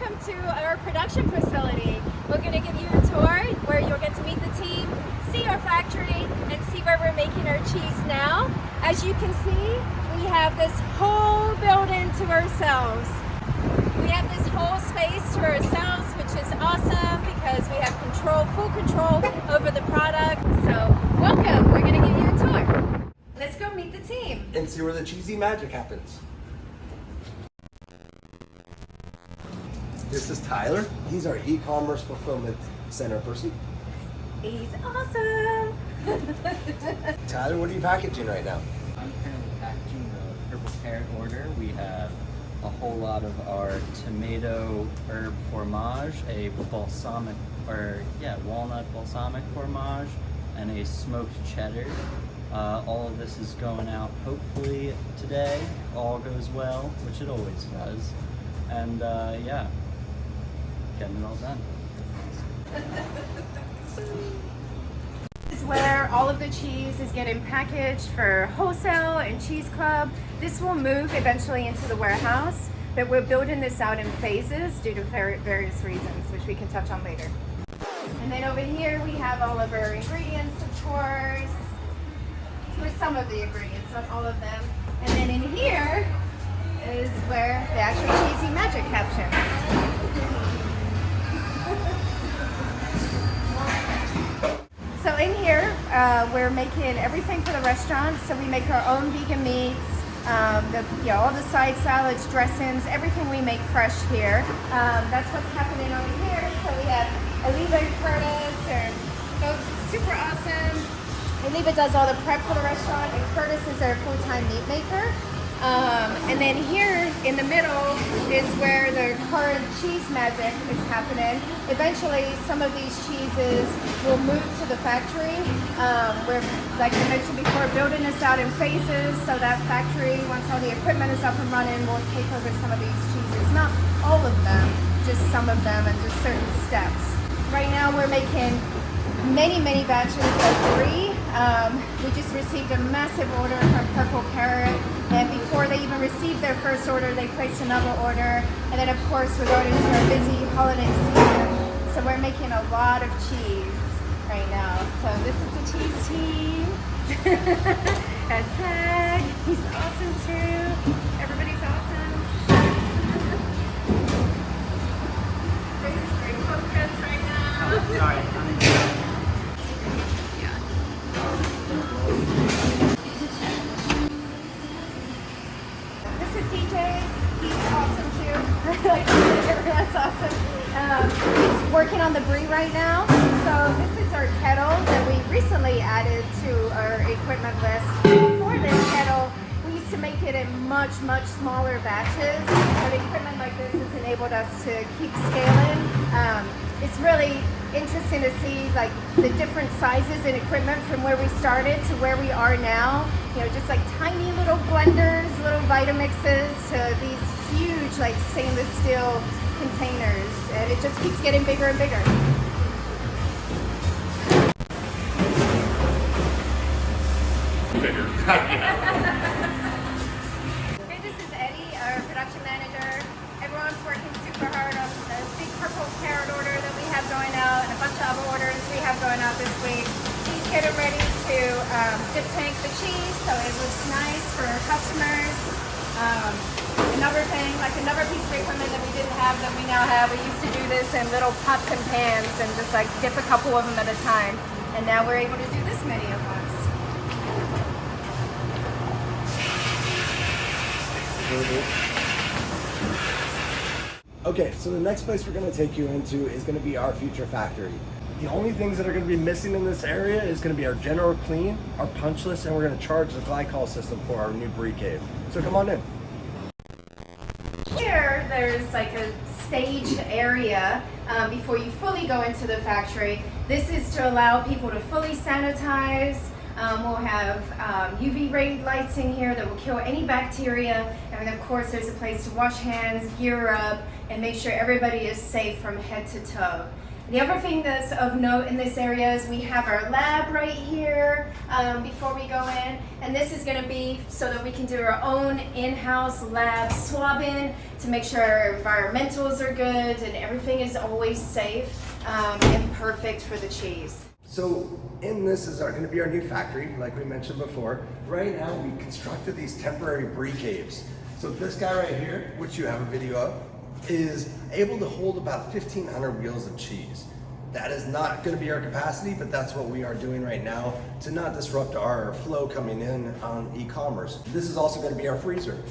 welcome to our production facility. We're going to give you a tour where you'll get to meet the team, see our factory, and see where we're making our cheese now. As you can see, we have this whole building to ourselves. We have this whole space to ourselves, which is awesome because we have full control over the product. So welcome, we're going to give you a tour. Let's go meet the team. And see where the cheesy magic happens. This is Tyler. He's our e-commerce fulfillment center person. He's awesome. Tyler, what are you packaging right now? I'm currently packaging the purple carrot order. We have a whole lot of our tomato herb fromage, a balsamic, walnut balsamic fromage, and a smoked cheddar. All of this is going out hopefully today, if all goes well, which it always does. And getting it all done. This is where all of the cheese is getting packaged for wholesale and cheese club. This will move eventually into the warehouse, but we're building this out in phases due to various reasons, which we can touch on later. And then over here we have all of our ingredients, of course, with some of the ingredients, not all of them. And then in here is where the actual cheesy magic happens. So in here, we're making everything for the restaurant. So we make our own vegan meats, all the side salads, dressings, everything we make fresh here. That's what's happening over here. So we have Aliva and Curtis, and folks super awesome. Aliva does all the prep for the restaurant, and Curtis is our full-time meat maker. And then here in the middle is where the current cheese magic is happening. Eventually, some of these cheeses will move to the factory. We're, like I mentioned before, building this out in phases, so that factory, once all the equipment is up and running, will take over some of these cheeses. Not all of them, just some of them and just certain steps. Right now, we're making many batches of 3. We just received a massive order from Purple Carrot, and before they even received their first order, they placed another order. And then of course we're going into our busy holiday season, so we're making a lot of cheese right now. So this is the cheese team. That's Zach. He's awesome too. Everybody's awesome. This is very focused right now. Oh, sorry. This is DJ. He's awesome too. Everyone's awesome. He's working on the brie right now. So this is our kettle that we recently added to our equipment list. For this kettle, we used to make it in much smaller batches. But equipment like this has enabled us to keep scaling. It's really interesting to see like the different sizes and equipment from where we started to where we are now. You know, just like tiny little blenders, little Vitamixes to these huge like stainless steel containers, and it just keeps getting bigger and bigger. Okay, this is Eddie, our production manager. Everyone's working super hard on the big purple carrot order that we have going out, and a bunch of other orders we have going out this week. He's getting ready to dip tank the cheese so it looks nice for our customers. Another thing, like another piece of equipment that we didn't have that we now have, we used to do this in little pots and pans and just like dip a couple of them at a time. And now we're able to do this many at once. Okay, so the next place we're going to take you into is going to be our future factory. The only things that are going to be missing in this area is going to be our general clean, our punch list, and we're going to charge the glycol system for our new brie cave. So come on in. Here, there's like a staged area before you fully go into the factory. This is to allow people to fully sanitize. We'll have UV ray lights in here that will kill any bacteria. And of course, there's a place to wash hands, gear up, and make sure everybody is safe from head to toe. The other thing that's of note in this area is we have our lab right here before we go in, and this is going to be so that we can do our own in-house lab swabbing to make sure our environmentals are good and everything is always safe and perfect for the cheese. So in this is going to be our new factory, like we mentioned before. Right now we constructed these temporary brie caves. So this guy right here, which you have a video of, is able to hold about 1,500 wheels of cheese. That is not going to be our capacity, but that's what we are doing right now to not disrupt our flow coming in on e-commerce. This is also going to be our freezer.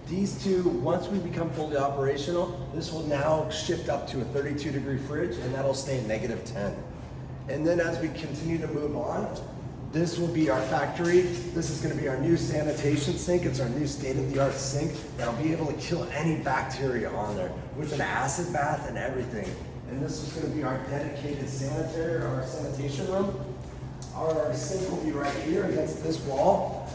These two, once we become fully operational, this will now shift up to a 32-degree fridge, and that'll stay -10. And then as we continue to move on, this will be our factory. This is going to be our new sanitation sink. It's our new state-of-the-art sink that'll be able to kill any bacteria on there with an acid bath and everything. And this is going to be our dedicated sanitary, our sanitation room. Our sink will be right here against this wall,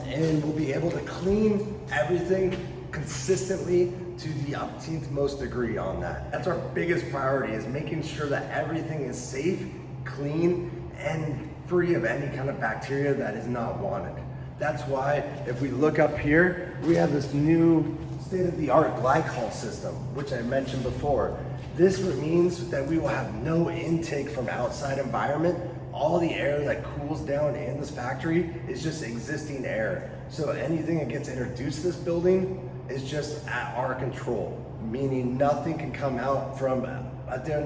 and we'll be able to clean everything consistently to the umpteenth most degree on that. That's our biggest priority, is making sure that everything is safe, clean, and free of any kind of bacteria that is not wanted. That's why if we look up here, we have this new state-of-the-art glycol system, which I mentioned before. This means that we will have no intake from outside environment. All the air that cools down in this factory is just existing air. So anything that gets introduced to this building is just at our control, meaning nothing can come out from a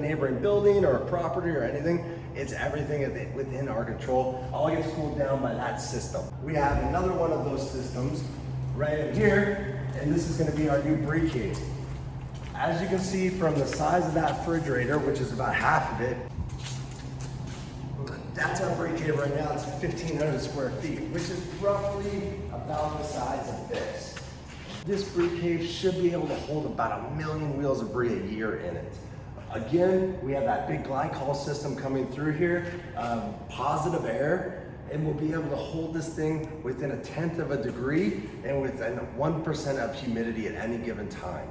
neighboring building or a property or anything. It's everything within our control. All gets cooled down by that system. We have another one of those systems right in here, and this is going to be our new brie cave. As you can see from the size of that refrigerator, which is about half of it, that's our brie cave right now. It's 1,500 square feet, which is roughly about the size of this. This brie cave should be able to hold about 1 million wheels of brie a year in it. Again, we have that big glycol system coming through here, positive air, and we'll be able to hold this thing within 1/10 of a degree and within 1% of humidity at any given time.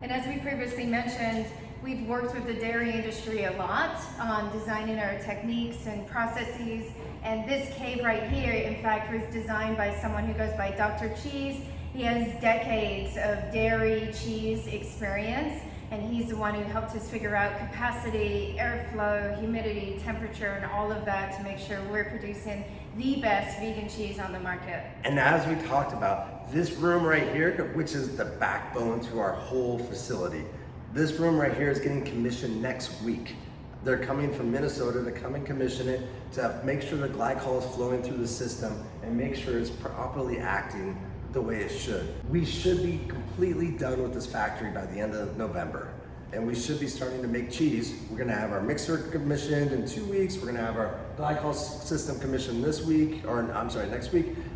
And as we previously mentioned, we've worked with the dairy industry a lot on designing our techniques and processes. And this cave right here, in fact, was designed by someone who goes by Dr. Cheese. He has decades of dairy cheese experience, and he's the one who helped us figure out capacity, airflow, humidity, temperature, and all of that to make sure we're producing the best vegan cheese on the market. And as we talked about, this room right here, which is the backbone to our whole facility, this room right here is getting commissioned next week. They're coming from Minnesota to come and commission it to make sure the glycol is flowing through the system and make sure it's properly acting the way it should. We should be completely done with this factory by the end of November, and we should be starting to make cheese. We're gonna have our mixer commissioned in 2 weeks. We're gonna have our glycol system commissioned next week,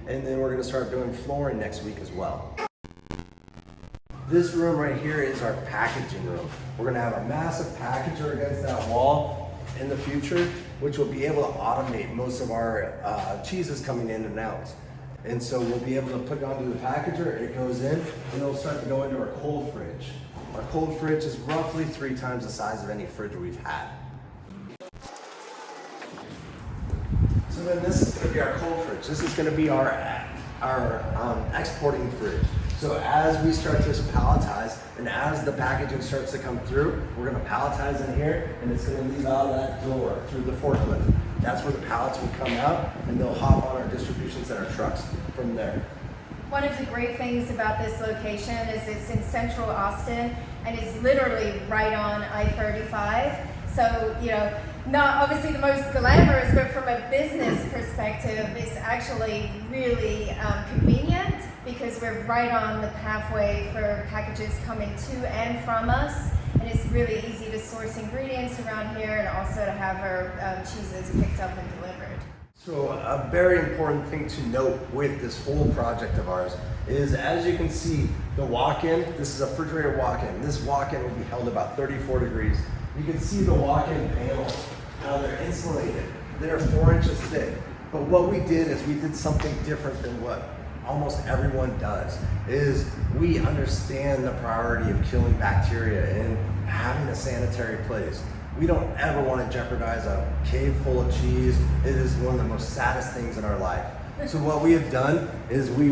and then we're gonna start doing flooring next week as well. This room right here is our packaging room. We're gonna have a massive packager against that wall in the future, which will be able to automate most of our cheeses coming in and out. And so we'll be able to put it onto the packager, it goes in, and it'll start to go into our cold fridge. Our cold fridge is roughly 3 times the size of any fridge we've had. So then this is gonna be our cold fridge. This is gonna be our exporting fridge. So as we start to palletize, and as the packaging starts to come through, we're gonna palletize in here, and it's gonna leave out that door through the forklift. That's where the pallets will come out, and they'll hop on our distribution center trucks from there. One of the great things about this location is it's in central Austin, and it's literally right on I-35. So, not obviously the most glamorous, but from a business perspective, it's actually really convenient because we're right on the pathway for packages coming to and from us. And it's really easy to source ingredients around here and also to have our cheeses picked up and delivered. So a very important thing to note with this whole project of ours is, as you can see, the walk-in, this is a refrigerator walk-in. This walk-in will be held about 34 degrees. You can see the walk-in panels, how they're insulated. They're 4 inches thick. But what we did is we did something different than what almost everyone does, is we understand the priority of killing bacteria and having a sanitary place. We don't ever want to jeopardize a cave full of cheese. It is one of the most saddest things in our life. So what we have done is we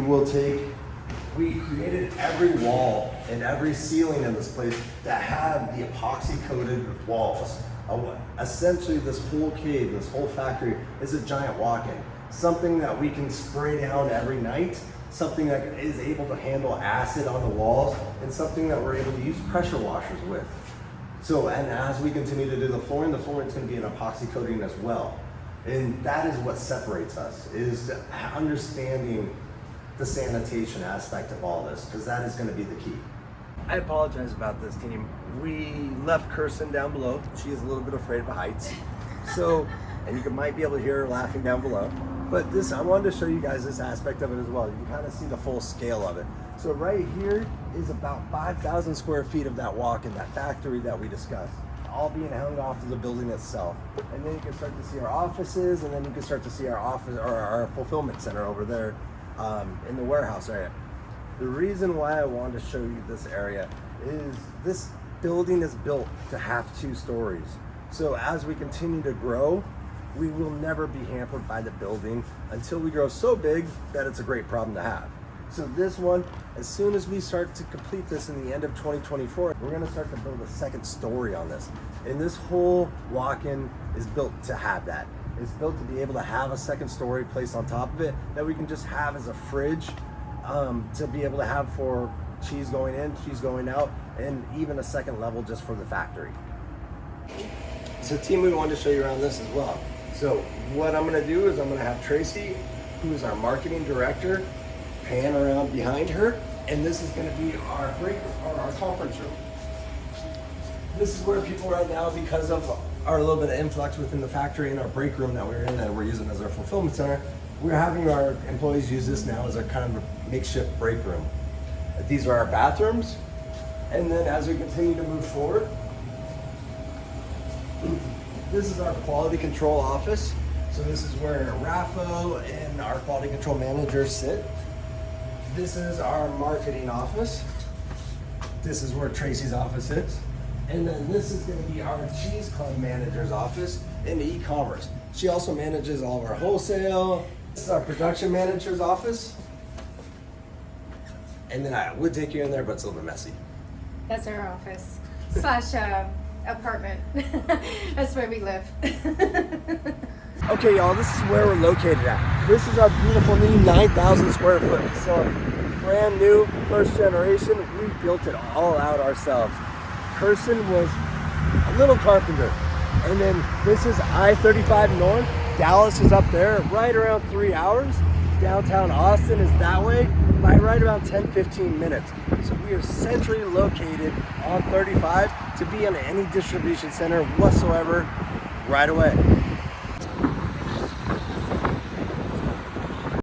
created every wall and every ceiling in this place that have the epoxy coated walls. Essentially this whole cave, this whole factory is a giant walk-in. Something that we can spray down every night, something that is able to handle acid on the walls, and something that we're able to use pressure washers with. So, and as we continue to do the flooring is going to be an epoxy coating as well. And that is what separates us, is understanding the sanitation aspect of all this, because that is going to be the key. I apologize about this, team. We left Kirsten down below. She is a little bit afraid of heights. So, and you might be able to hear her laughing down below. But this, I wanted to show you guys this aspect of it as well. You can kind of see the full scale of it. So right here is about 5,000 square feet of that walk-in, that factory that we discussed, all being hung off of the building itself. And then you can start to see our offices, and then you can start to see our office or our fulfillment center over there in the warehouse area. The reason why I wanted to show you this area is this building is built to have 2 stories. So as we continue to grow, we will never be hampered by the building until we grow so big that it's a great problem to have. So this one, as soon as we start to complete this in the end of 2024, we're gonna start to build a 2nd story on this. And this whole walk-in is built to have that. It's built to be able to have a 2nd story placed on top of it that we can just have as a fridge to be able to have for cheese going in, cheese going out, and even a 2nd level just for the factory. So team, we wanted to show you around this as well. So what I'm gonna do is I'm gonna have Tracy, who is our marketing director, pan around behind her, and this is gonna be our break or our conference room. This is where people right now, because of our little bit of influx within the factory and our break room that we're in that we're using as our fulfillment center, we're having our employees use this now as a kind of a makeshift break room. These are our bathrooms, and then as we continue to move forward, this is our quality control office. So this is where Rafa and our quality control managers sit. This is our marketing office. This is where Tracy's office is. And then this is gonna be our cheese club manager's office in e-commerce. She also manages all of our wholesale. This is our production manager's office. And then I would take you in there, but it's a little bit messy. That's our office slash apartment. That's where we live. Okay, y'all, this is where we're located at. This is our beautiful new 9,000 square foot facility. Brand new, 1st generation. We built it all out ourselves. Kirsten was a little carpenter. And then this is I-35 North. Dallas is up there, right around 3 hours. Downtown Austin is that way by right around 10-15 minutes. So we are centrally located on 35 to be in any distribution center whatsoever right away.